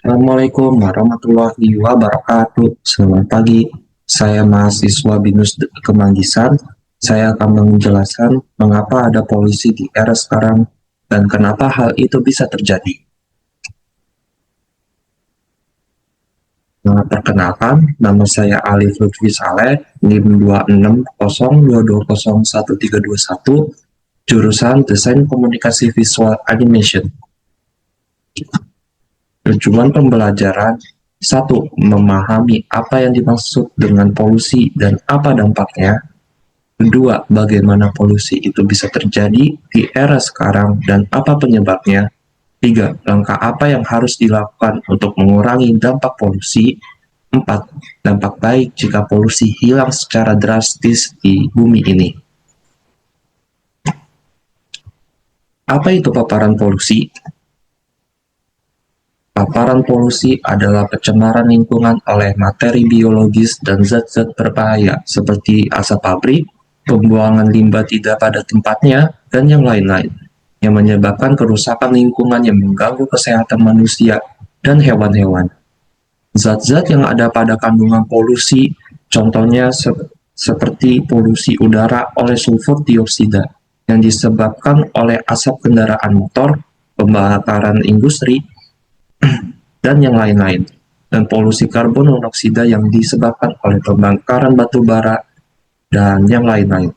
Assalamualaikum warahmatullahi wabarakatuh. Selamat pagi. Saya mahasiswa BINUS Kemanggisan. Saya akan menjelaskan mengapa ada polusi di era sekarang dan kenapa hal itu bisa terjadi. Perkenalkan, nama saya Alif Lutfi Saleh, NIM 2602201321, jurusan Desain Komunikasi Visual Animation. Tujuan pembelajaran: satu, memahami apa yang dimaksud dengan polusi dan apa dampaknya. Kedua, bagaimana polusi itu bisa terjadi di era sekarang dan apa penyebabnya. Tiga, langkah apa yang harus dilakukan untuk mengurangi dampak polusi. Empat, dampak baik jika polusi hilang secara drastis di bumi ini. Apa itu paparan polusi? Paparan polusi adalah pencemaran lingkungan oleh materi biologis dan zat-zat berbahaya seperti asap pabrik, pembuangan limbah tidak pada tempatnya, dan yang lain-lain, yang menyebabkan kerusakan lingkungan yang mengganggu kesehatan manusia dan hewan-hewan. Zat-zat yang ada pada kandungan polusi, contohnya seperti polusi udara oleh sulfur dioksida, yang disebabkan oleh asap kendaraan motor, pembakaran industri, dan yang lain-lain, dan polusi karbon monoksida yang disebabkan oleh pembakaran batu bara, dan yang lain-lain.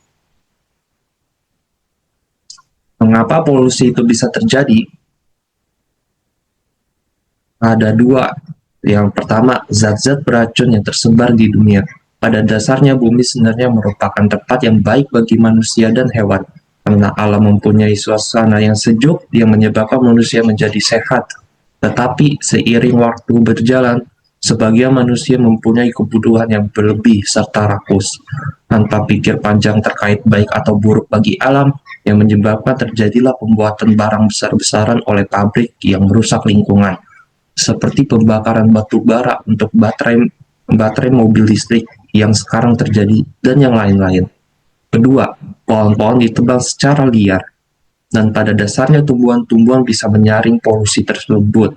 Mengapa polusi itu bisa terjadi? Ada dua. Yang pertama, zat-zat beracun yang tersebar di dunia. Pada dasarnya, bumi sebenarnya merupakan tempat yang baik bagi manusia dan hewan, karena alam mempunyai suasana yang sejuk yang menyebabkan manusia menjadi sehat. Tetapi seiring waktu berjalan, sebagian manusia mempunyai kebutuhan yang berlebih serta rakus, tanpa pikir panjang terkait baik atau buruk bagi alam, yang menyebabkan terjadilah pembuatan barang besar-besaran oleh pabrik yang merusak lingkungan, seperti pembakaran batu bara untuk baterai mobil listrik yang sekarang terjadi, dan yang lain-lain. Kedua, pohon-pohon ditebang secara liar, dan pada dasarnya tumbuhan-tumbuhan bisa menyaring polusi tersebut,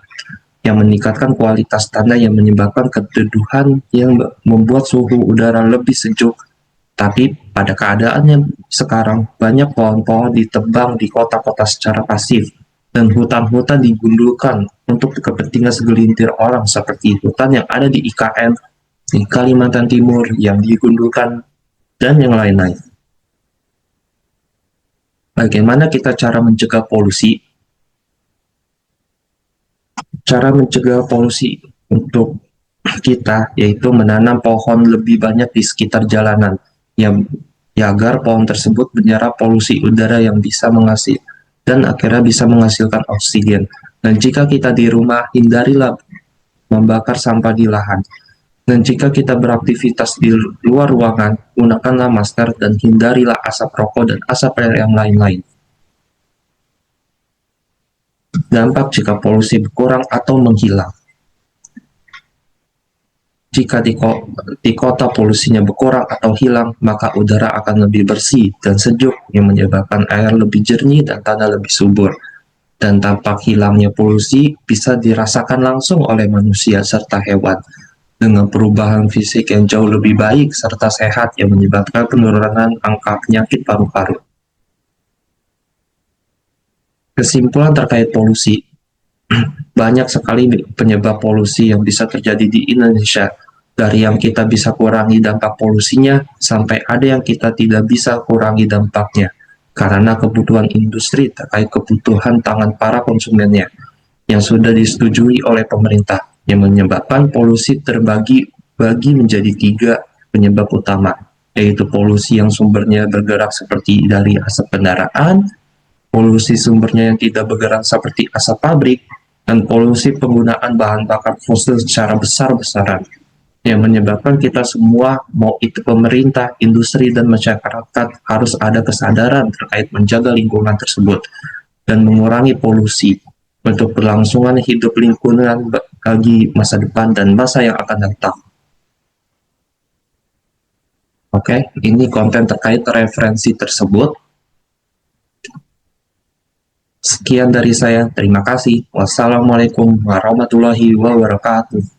yang meningkatkan kualitas tanah yang menyebabkan keteduhan yang membuat suhu udara lebih sejuk. Tapi pada keadaannya sekarang, banyak pohon-pohon ditebang di kota-kota secara pasif, dan hutan-hutan digundulkan untuk kepentingan segelintir orang seperti hutan yang ada di IKN, di Kalimantan Timur yang digundulkan, dan yang lain-lain. Bagaimana kita cara mencegah polusi? Cara mencegah polusi untuk kita yaitu menanam pohon lebih banyak di sekitar jalanan yang ya, agar pohon tersebut menyerap polusi udara yang bisa menghasil dan akhirnya bisa menghasilkan oksigen. Dan jika kita di rumah, hindarilah membakar sampah di lahan. Dan jika kita beraktivitas di luar ruangan, gunakanlah masker dan hindarilah asap rokok dan asap yang lain-lain. Dampak jika polusi berkurang atau menghilang. Jika di kota polusinya berkurang atau hilang, maka udara akan lebih bersih dan sejuk yang menyebabkan air lebih jernih dan tanah lebih subur. Dan dampak hilangnya polusi bisa dirasakan langsung oleh manusia serta hewan dengan perubahan fisik yang jauh lebih baik serta sehat yang menyebabkan penurunan angka penyakit paru-paru. Kesimpulan terkait polusi: banyak sekali penyebab polusi yang bisa terjadi di Indonesia, dari yang kita bisa kurangi dampak polusinya sampai ada yang kita tidak bisa kurangi dampaknya karena kebutuhan industri terkait kebutuhan tangan para konsumennya yang sudah disetujui oleh pemerintah, yang menyebabkan polusi terbagi menjadi tiga penyebab utama, yaitu polusi yang sumbernya bergerak seperti dari asap kendaraan, polusi sumbernya yang tidak bergerak seperti asap pabrik, dan polusi penggunaan bahan bakar fosil secara besar-besaran, yang menyebabkan kita semua, mau itu pemerintah, industri, dan masyarakat, harus ada kesadaran terkait menjaga lingkungan tersebut dan mengurangi polusi untuk berlangsungan hidup lingkungan bagi masa depan dan masa yang akan datang. Oke, ini konten terkait referensi tersebut. Sekian dari saya, terima kasih. Wassalamualaikum warahmatullahi wabarakatuh.